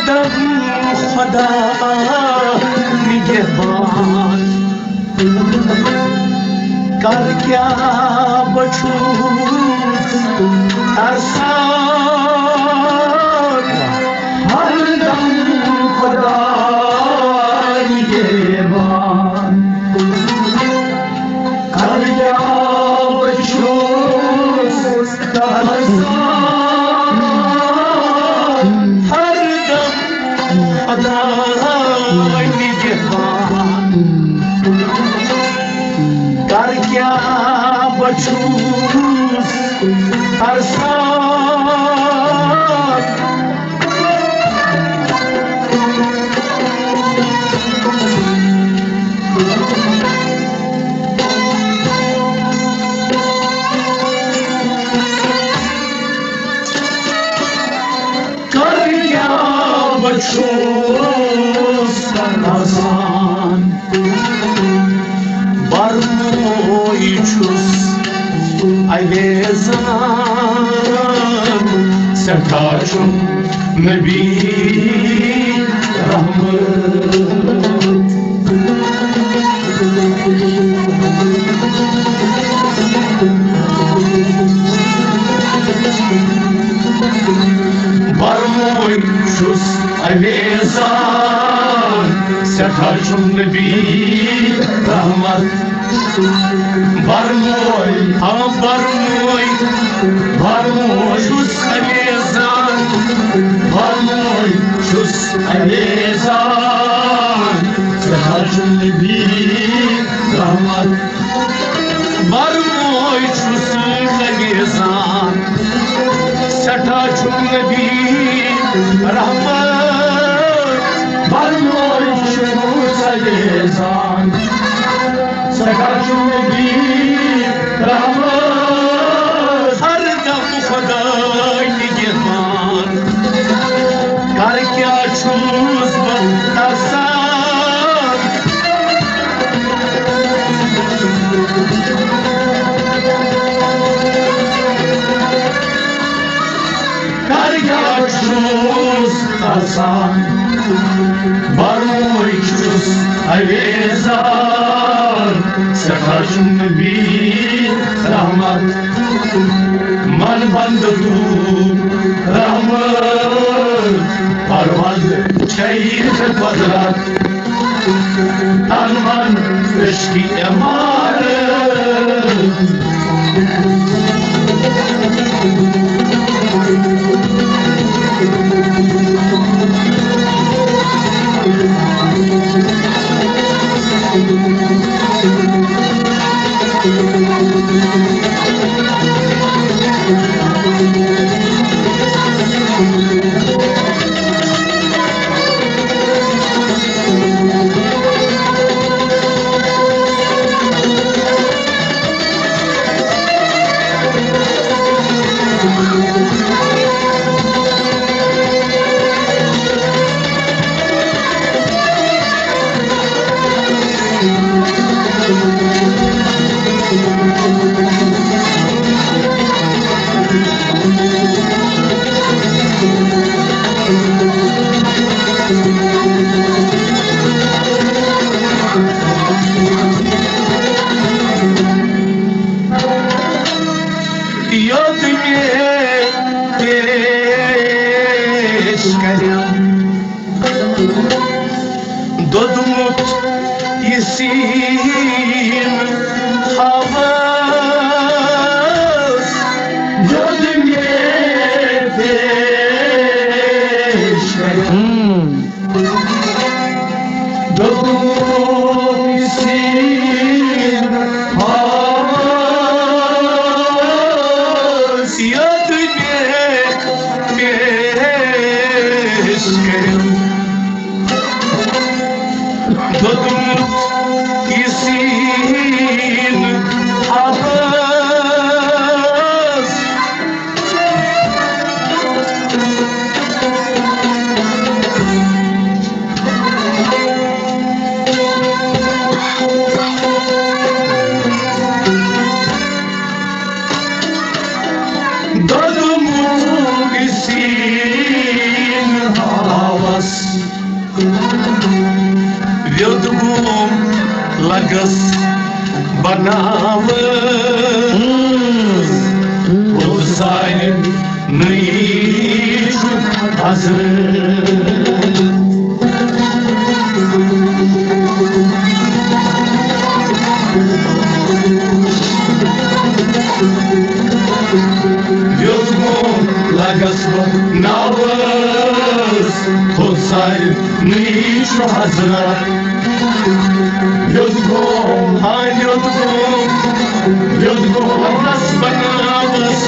دم خدا نگهبان کر کیا بچوس ترسان هر دم خدا نگهبان کر کیا بچوس ترسان هر دم خدا نگهبان کر کیا بچوس ترسان کر کیا بچوس ترسان برموی چوس ayvezan sertaçım Nebi rahmet barmoy şus ayvezan sertaçım Nebi rahmet barmoy barmoy barmoy şus ayvezan barmoy şus ayvezan sertaçım Nebi rahmet barmoy şus ayvezan sertaçım Nebi rahmet barmoy şus ayvezan sertaçım Nebi rahmet her dam Xuday nigehban kar kya chuz tarsan kar kya chuz tarsan barmoy chuz ayvezan sertaçım Nebi rahmet man bandu rahmet parvaz şehir kvadrat tanman eşki emanet Dodumut yesin havas Dodum yepeşkerim Dodumut yesin havas Yadum yepeşkerim Dodumut yesin havas lagas banavız Uzay nıyıç hazır Lagas banavız Uzay nıyıç hazır Yudgum, hay yudgum Lagas banavız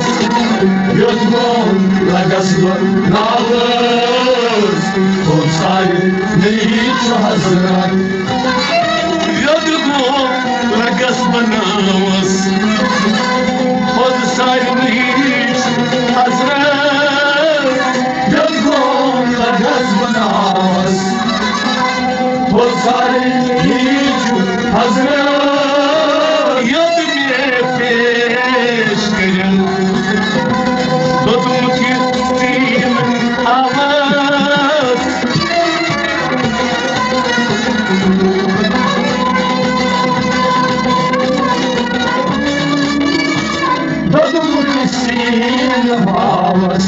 Yudgum, lagas banavız Uzay nıyıç hazır Yudgum, lagas banavız Uzay nıyıç hazır Yudgum, lagas banavız Uzay nıyıç hazır Yadım yepeş kırın Dodum küstüm ağız Dodum küstüm ağız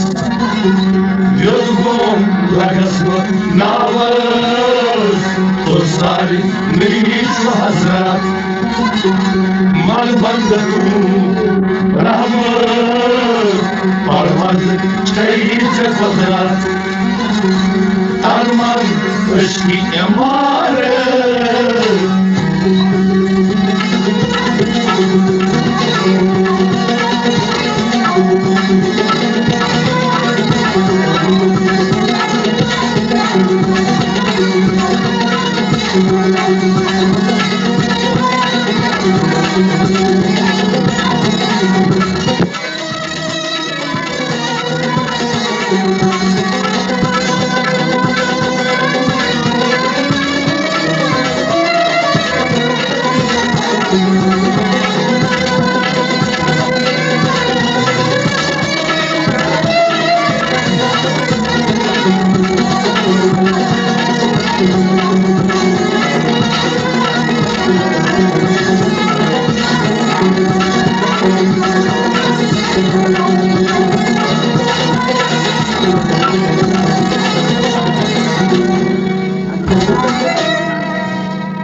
Yudgum lagas banavız Uzay nıyıç hazır Mal bandaru rahmat Parmaz çayıca fadrat Arman ışki emaret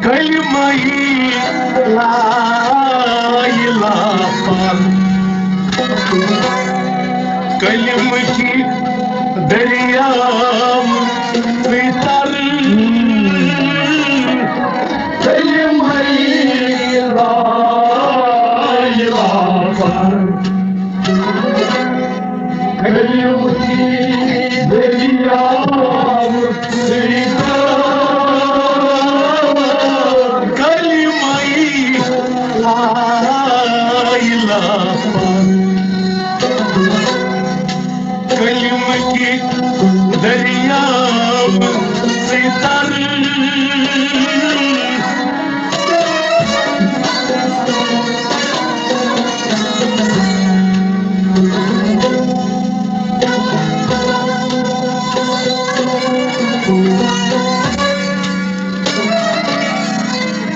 Kalimayı la ilaha Kalimaki deryam bitar Kalimayı la ilaha Kalimaki deryam bitar Kalim ki deryam sitar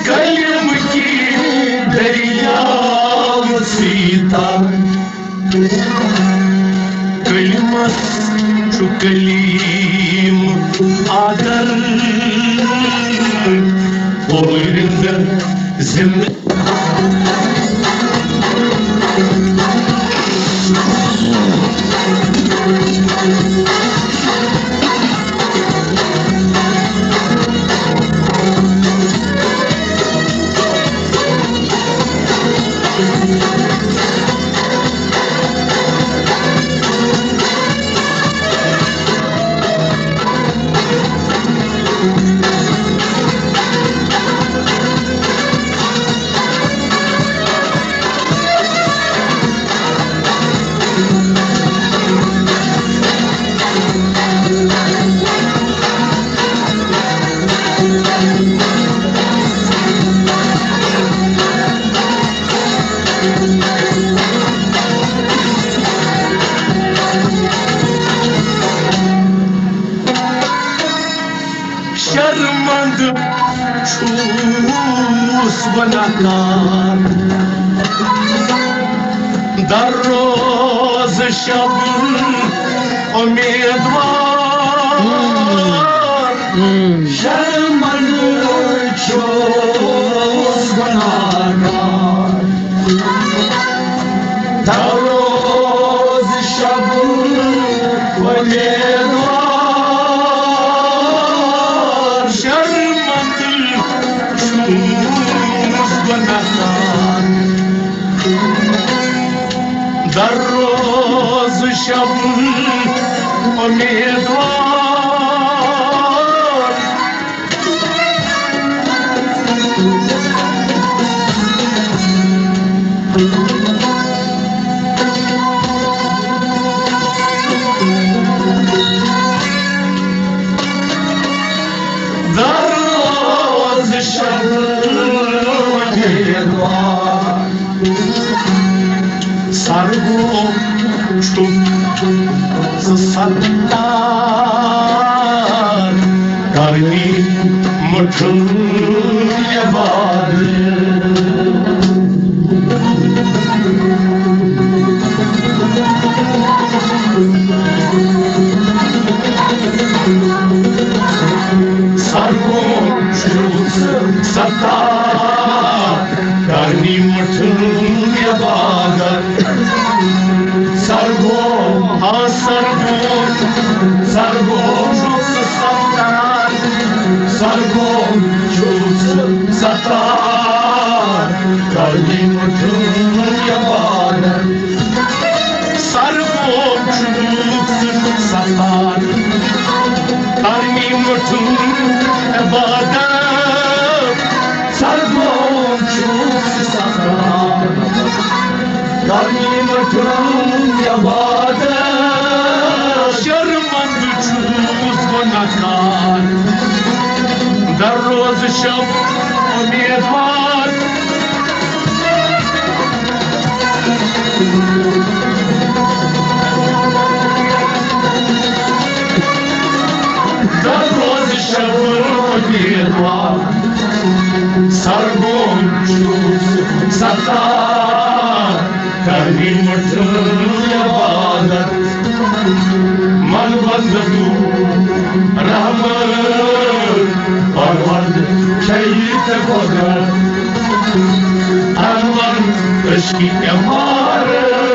Kalim ki deryam sitar Kalimat şu kalim agar Oyunda zimmet چوس و نکار در روز شب امیدوار شرمن چوس و نکار در روز شب امیدوار شرمن چوس و نکار در روز شب امیدوار در روز شب امیدوار سرگو چون ستار گرمی مٹھن یباد سرگو چون ستار گرمی مٹھن یباد سرگو ها سرگو جوز ستار سرگو جوز ستار گرمی مٹھن یباد سرگو جوز ستار گرمی مٹھن یباد سرگو جوز ستار گرمی مٹھن یباد شرمند چوز و نکار در روز شب امیدوار در روز شب امیدوار سرگون چوز ستار گرمی مٹھن یبادت من بندگو رحمت پرورد شهید قدرت انور عشقی امارت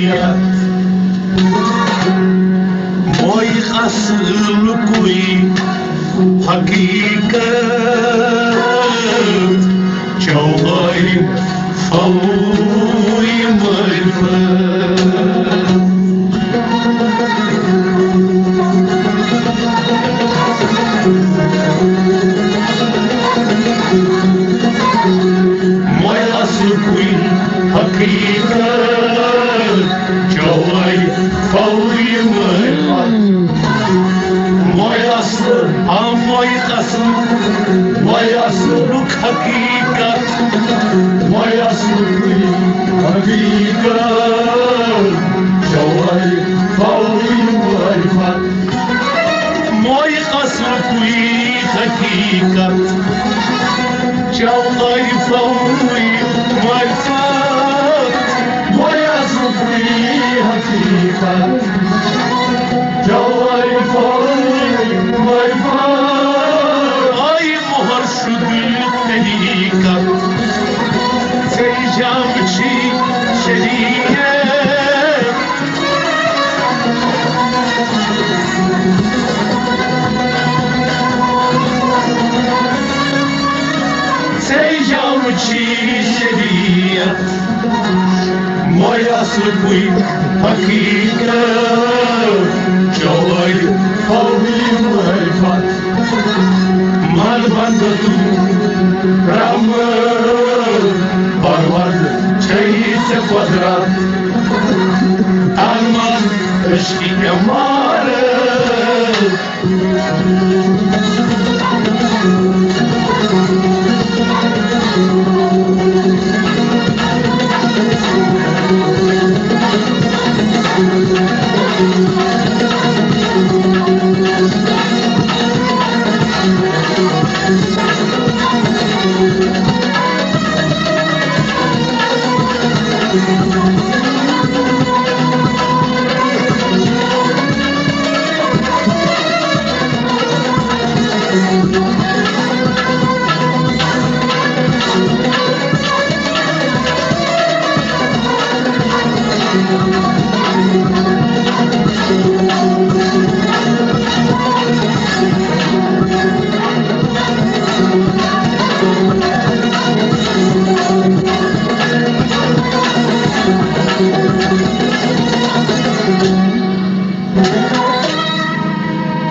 شهية موي خسر كوي حقيقة جوهري فوي معرفة موي خسر كوي حقيقة جوهري فوي معرفة ويصلك حقيقة ويصلك حقيقة جوهري فوي معرفة ويصلك حقيقة جوهري فوي معرفة ويصلك حقيقة جوهري فوي معرفة دقيقة سيجام شي شرية سيجام شي شرية مويا سلكوي حقيقة جوهري فوي معرفة مال بندتو رام برورد چیز قدرت آلمان عشقی کمال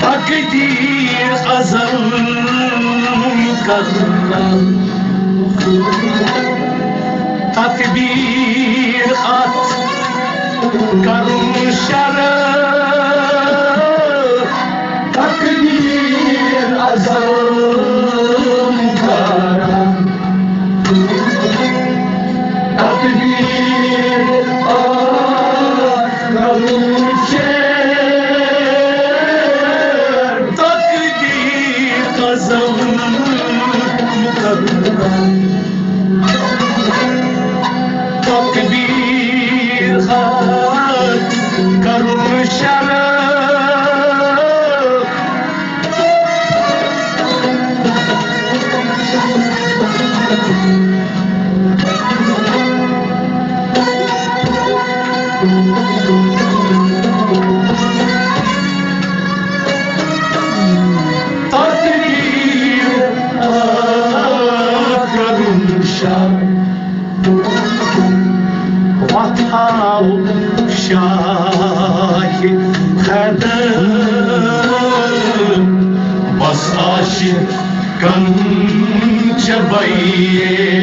takdir azal karna takbir at karun şara takdir azal karna takbir at karun şara takbir hat karun şarap وطاو شاهي خدم بس عاشق كان جبيت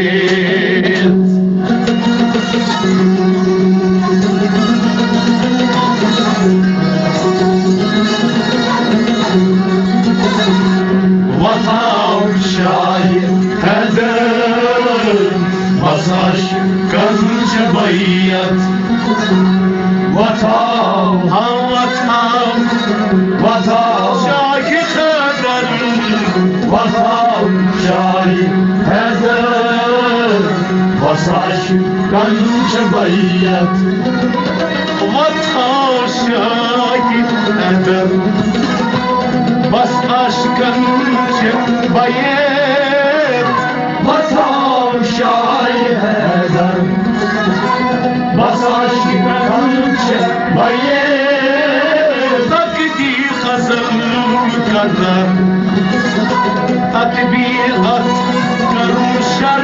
وطاو شاهي خدم بس عاشق كان جبيت وطاو شاهي خدم وطاو شاهي خدم بس عاشق كان جبيت وطاو شاهي خدم بس عاشق كان جبيت وطاو شاهي خدم بس عاشق كان Baye takdi khazam karna tatbiqat karum shar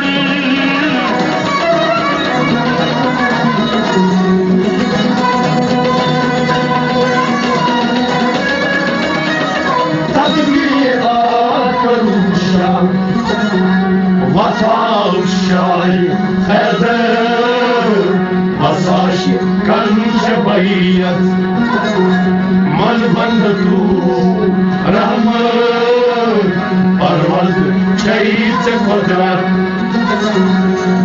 Vatan şahi Eder Asaşi Kanca bayat Man bandatu Rahmat Parvaz Çayit Kodrat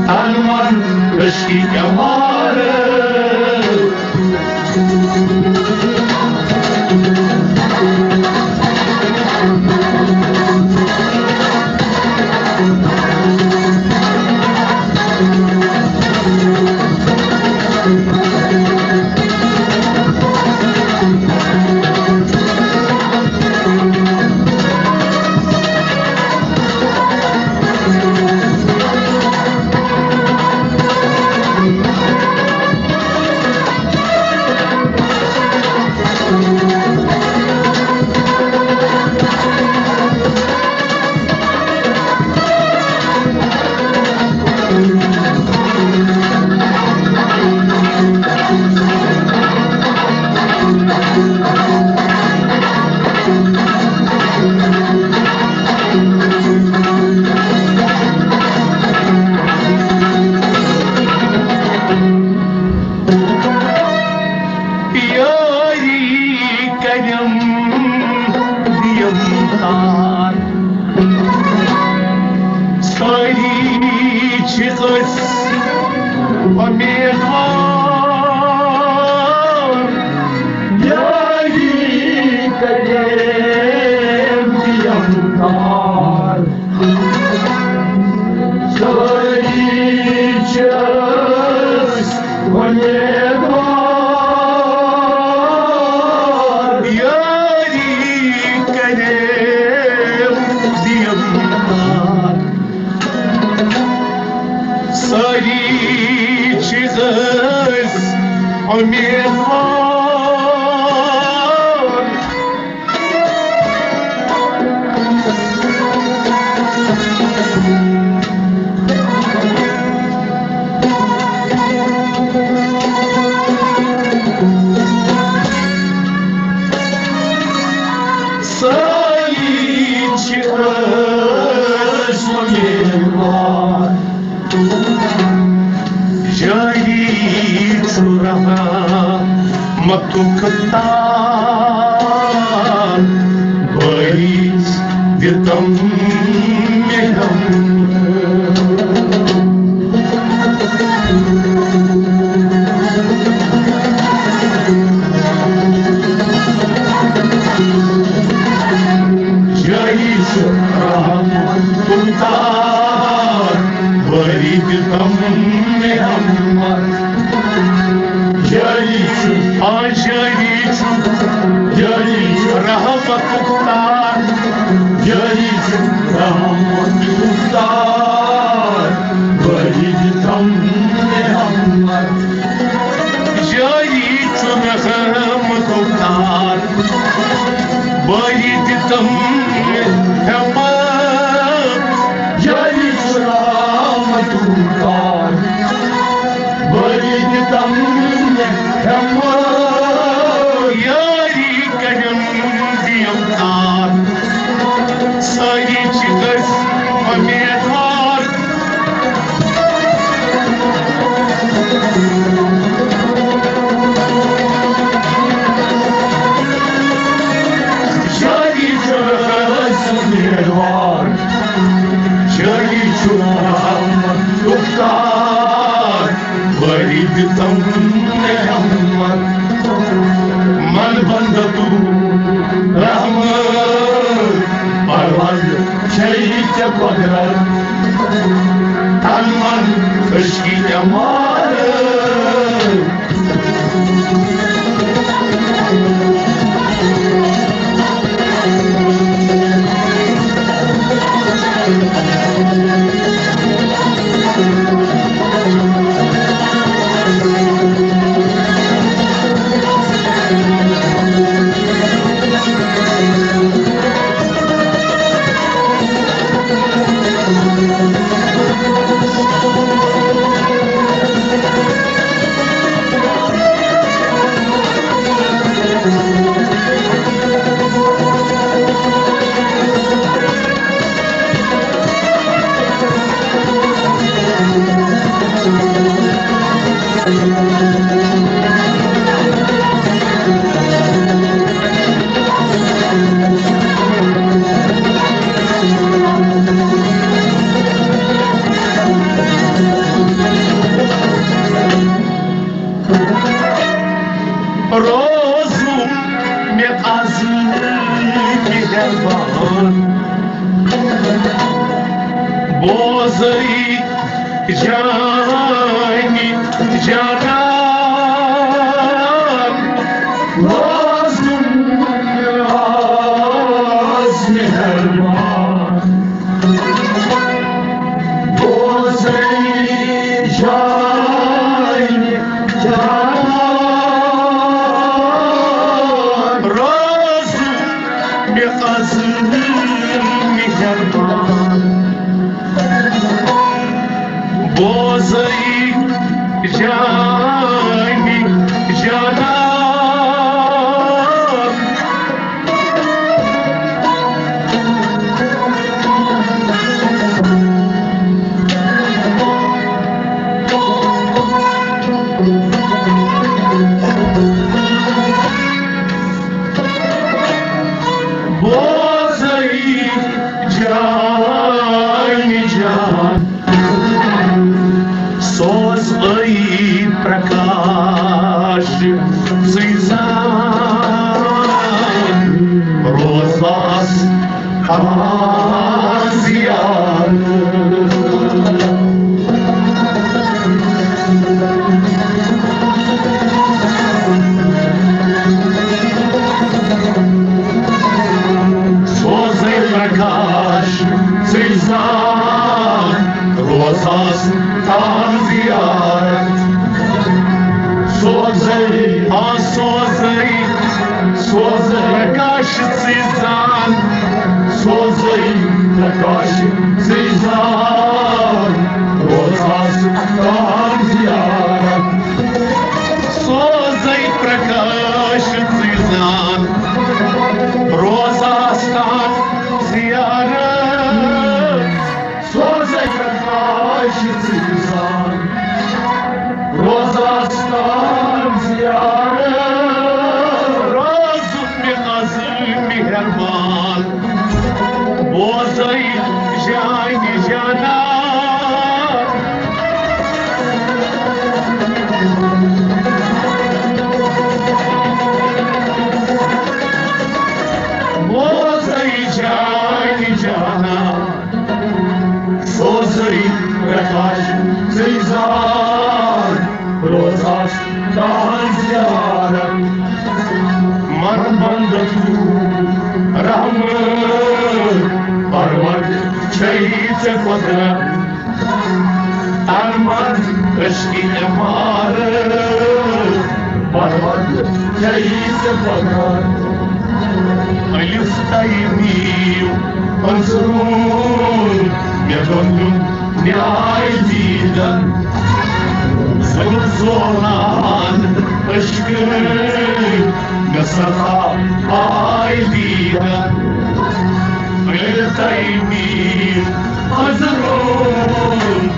Tanman Rışki Kemal Matukatan Baris Vitam Meham Jais Rahman Tuntar Baris Vitam Meham Jalicu, Jalicu, Jalicu, Rahmatullah, Jalicu, Rahmatullah, Bariditam Muhammad, Jalicu, Rahmatullah, Bariditam Muhammad, Jalicu, Rahmatullah, Bariditam Yari kadam diyamdar Sari çıkız amedar Yari çıkız amedar Yari çıkız amedar Bariditam Muhammad Man bandatu Rahmat Parvaz Şehit Kodrat Tanman Rışki Kemal розум не азмигербан бозай jani janan rozum ne azmigerban bozay jani janan rozum ne azmigerban bozay jani janan bozay jani janan सोच गई प्रकाश सीज़ान रोज़ास आज़ियान सोच गई प्रकाश सीज़ान रोज़ास Ziyaret Sozey, Sozey, Sozey Prakash Sizan Sozey, Prakash Sizan Rozas Tam Ziyaret Sozey, Prakash Sizan Rozas Tam Ziyaret Sozey, Prakash Sizan Rozastan ziyaret Razum ne azim mihriban Bozay jani janan Bozay jani janan Sozay prakash sizan Rozas tan ziyaret Man bandatu rahmet Parvad çeyse kodrat Arman eşki emaret Parvad çeyse kodrat Alif tayyib Ansurun Medondun nihai didan Zorlan aşkın Mesaka aydiden Eltaymin hazırın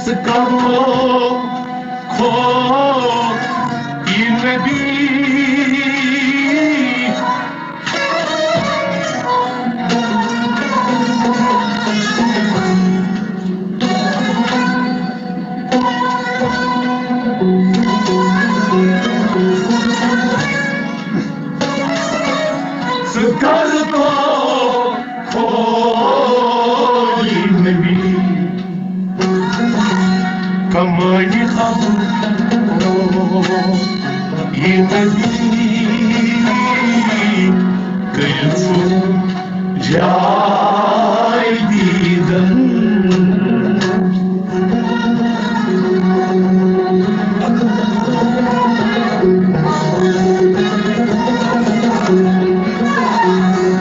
Sıkarım kol yine bir sıkarım kol yine bir Kamani khabro yemedi kayıtsın caydiden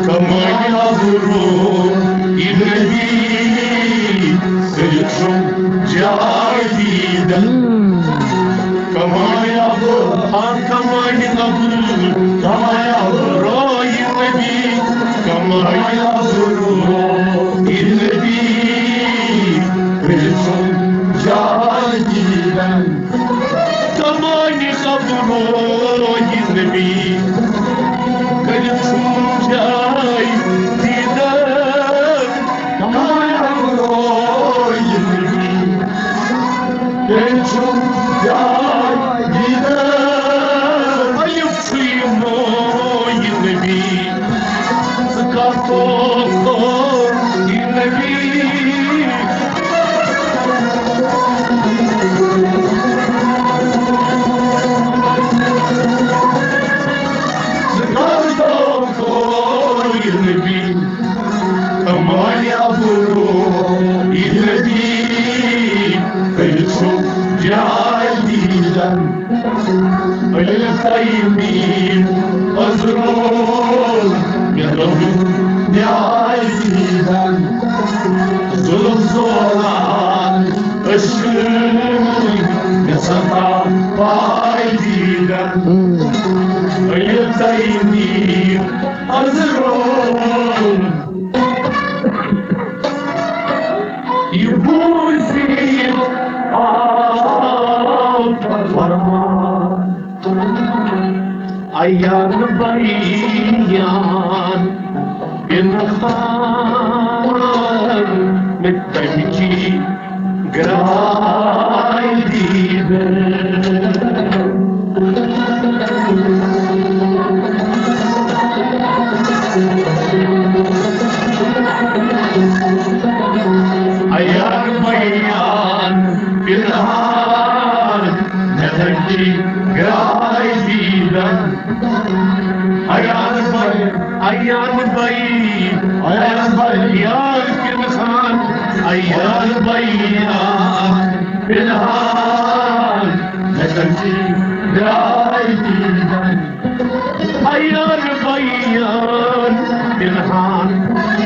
Kamani khabro yemedi kayıtsın caydiden Kamaya han kamaya kamaya inlebi kamaya inlebi Resul cahiden kamaya inlebi Resul cahiden kamaya inlebi Resul Ölüfteyim azrul yanımın nihayetinden Zulümsüz olan ışığın yasana faydiden Ölüfteyim azrul Yubuzim al-farman Ayyan bayan binhan Mittemki graydibe Ayyan bayan binhan Mittemki graydibe Ayyan Kirman Ayyan bayan Bilhan Netemki graydiben Ayyan bayan Bilhan Netemki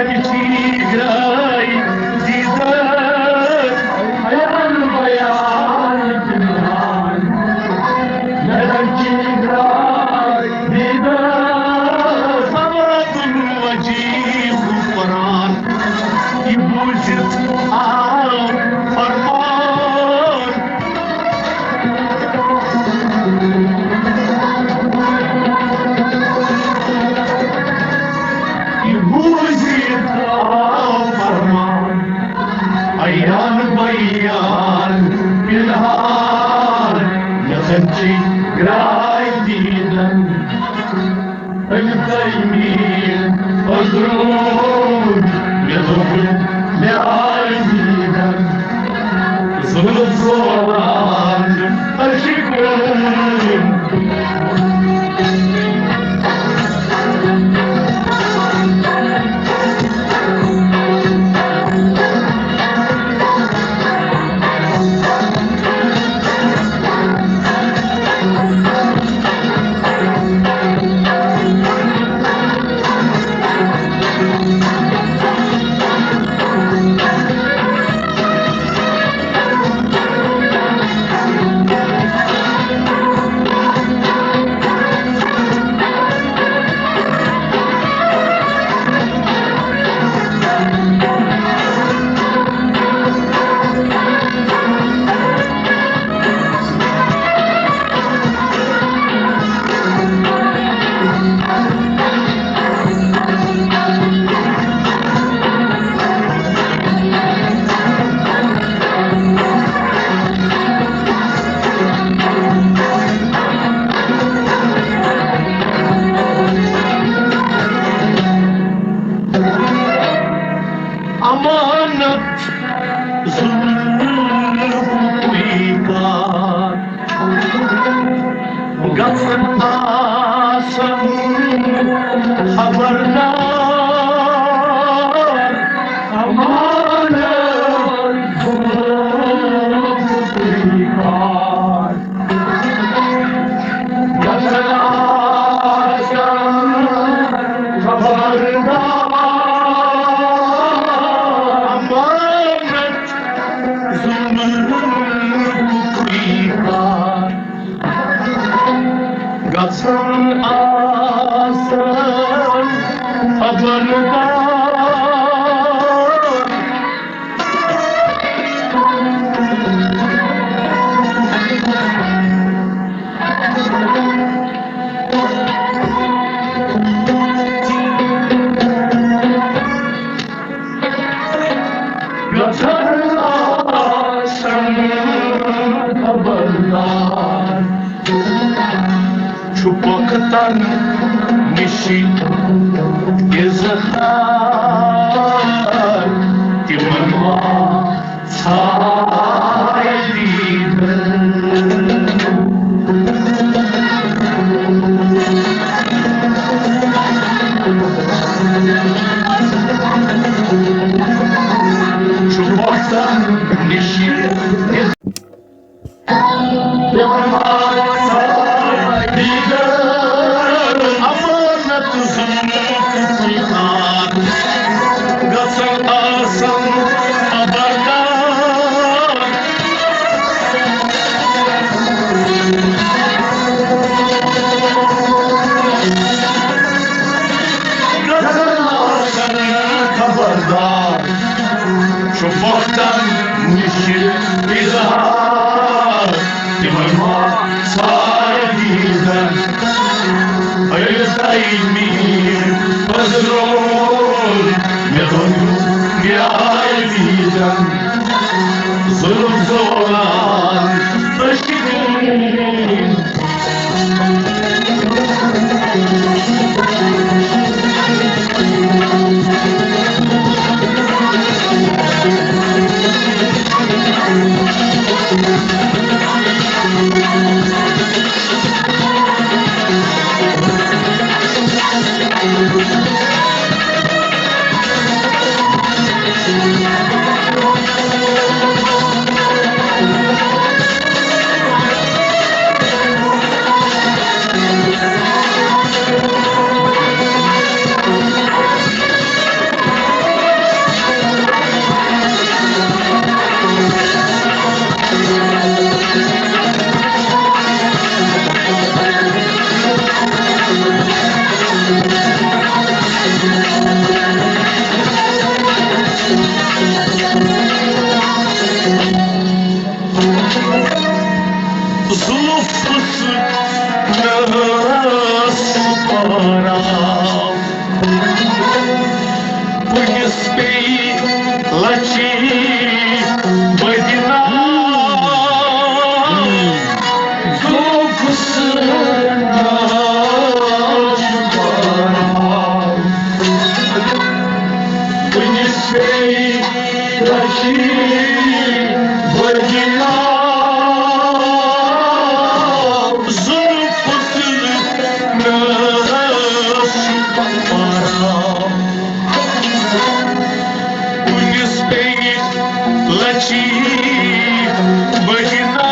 graydiben Ayyan bayan Bilhan Netemki graydiben Ayyan bayan bilhan Netemki graydiben Ölüfteyim azrul yanımın nihayetinden Zulümsüz olan aşkım Amanat zulmükat Gatsın asın haberdar Amanat zulmükat Gatsın asın haberdar Gatsın asın haberdar Gatsın asın haberdar Çubuktan nişi gezahar Timanwa sahibi Çubuktan nişi Timanwa Gatsın asın haberdar Gatsın asın haberdar Çubuktan nişi izhar Timanwa sahibinden Ayızdayım Mazlum Yâliden Zulüm zoran Taşıdım Zuluflusu nasıl para Погиспей лачи Бадина Zuluflusu nasıl para Погиспей лачи Бадина Лачи Бадина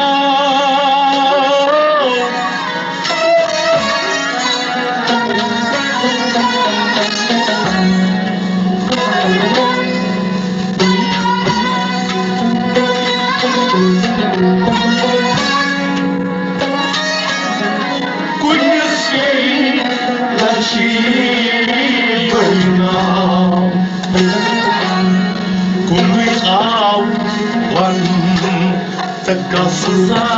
Куньясей Лачи Бадина Kumikaw wan takasızam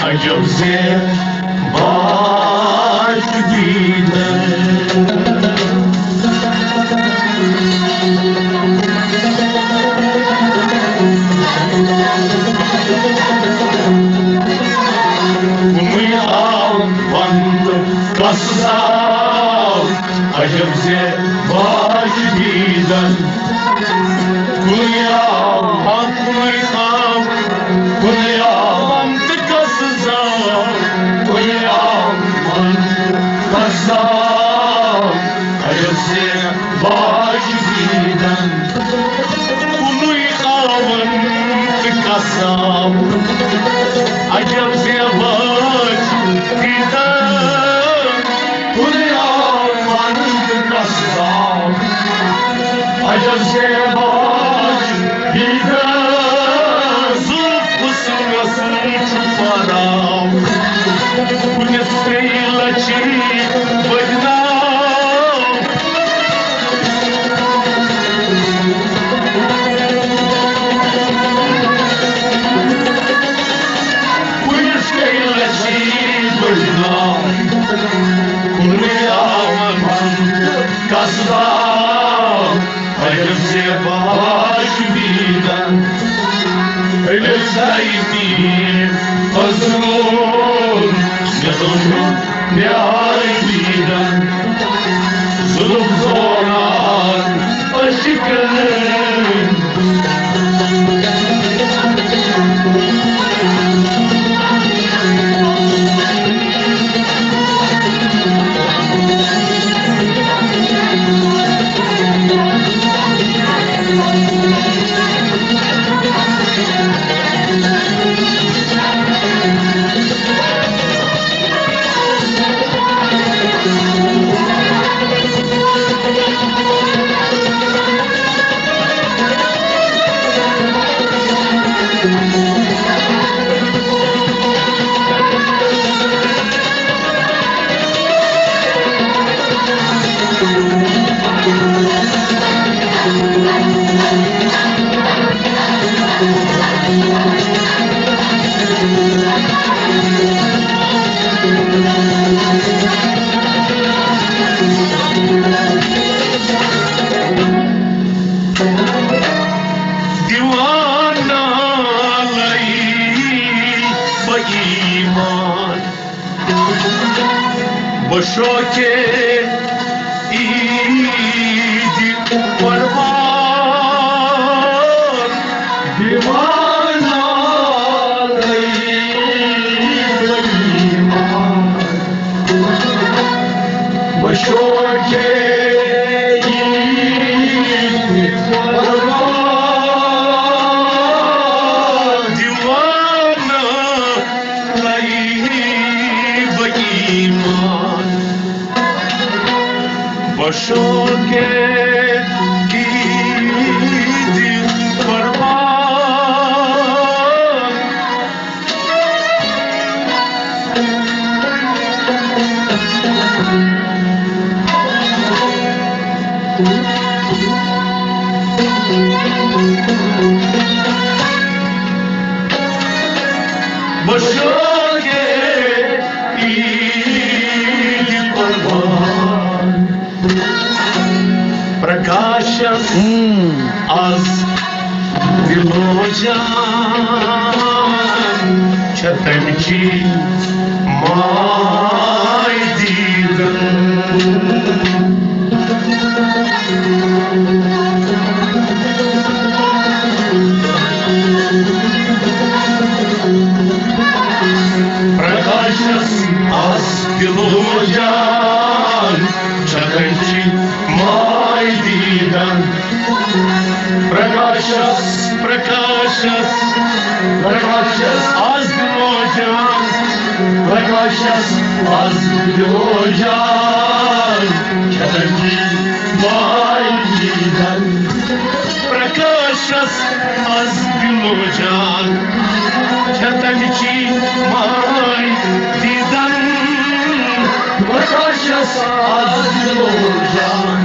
Acabze baş gider Kumikaw wan takasızam Acabze baş gider майди, Azrul Yadonu Yaydidan Zulüm zoran aşkın Boşoke idi parvan divana iman Boşoke idi parvan divana iman Boşoke idi parvan Boşoke idi parvan Prakasham az dilojan Chatanchi mai didan Prakasham az dilojan Chatanchi mai didan Prakashas az dilojan Prakashas az dilojan Chatanchi mai didan Prakashas az dilojan Chatanchi mai didan Prakashas az dilojan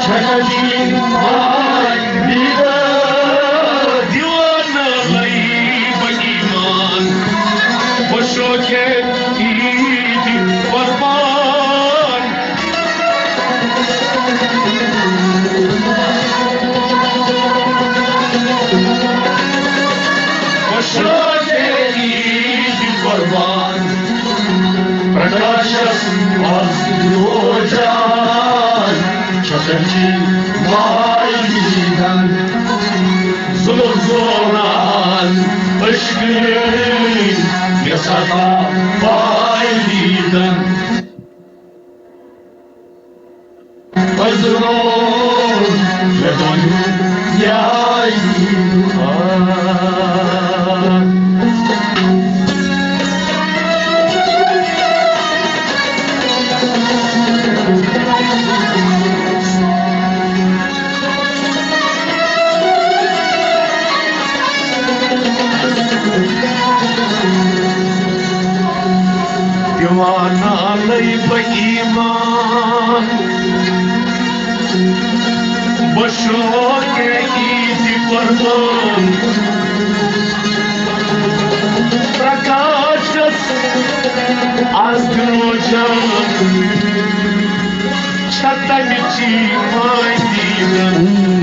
Chatanchi mai didan Divana layba iman Boşoke idi parvan Boşoke idi parvan Prakashas az dilojan Chatanchi mai didan Zulüm zoran aşkın Yasaka mai didan Azrul Yadonu Yaydidan Divana layba iman Boşoke idi parvan Prakashas az dilojan Chatanchi mai didan